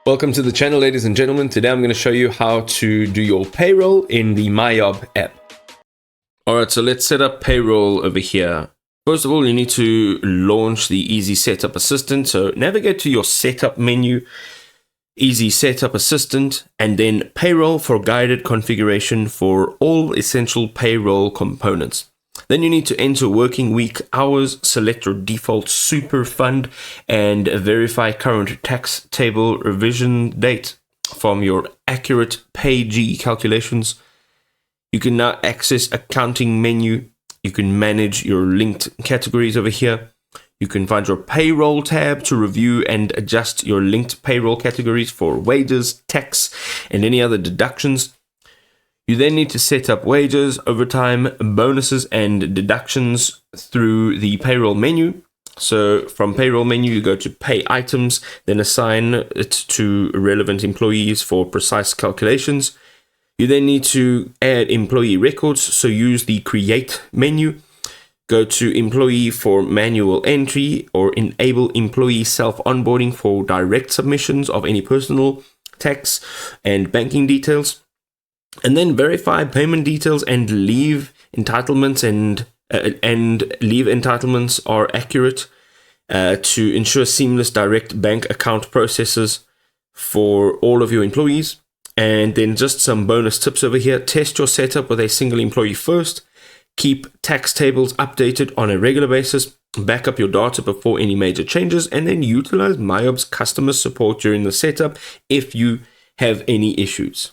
Welcome to the channel, ladies and gentlemen. Today I'm going to show you how to do your payroll in the MYOB app. Alright, so let's set up payroll over here. First of all, you need to launch the Easy Setup Assistant. So navigate to your Setup menu, Easy Setup Assistant, and then Payroll for guided configuration for all essential payroll components. Then you need to enter working week hours, select your default super fund, and verify current tax table revision date from your accurate PayG calculations. You can now access accounting menu. You can manage your linked categories over here. You can find your payroll tab to review and adjust your linked payroll categories for wages, tax, and any other deductions. You then need to set up wages, overtime, bonuses, and deductions through the payroll menu. So from payroll menu, you go to pay items, then assign it to relevant employees for precise calculations. You then need to add employee records. So use the create menu, go to employee for manual entry, or enable employee self-onboarding for direct submissions of any personal tax and banking details. And then verify payment details and leave entitlements leave entitlements are accurate to ensure seamless direct bank account processes for all of your employees. And then just some bonus tips over here. Test your setup with a single employee first. Keep tax tables updated on a regular basis. Back up your data before any major changes, and then utilize MYOB's customer support during the setup if you have any issues.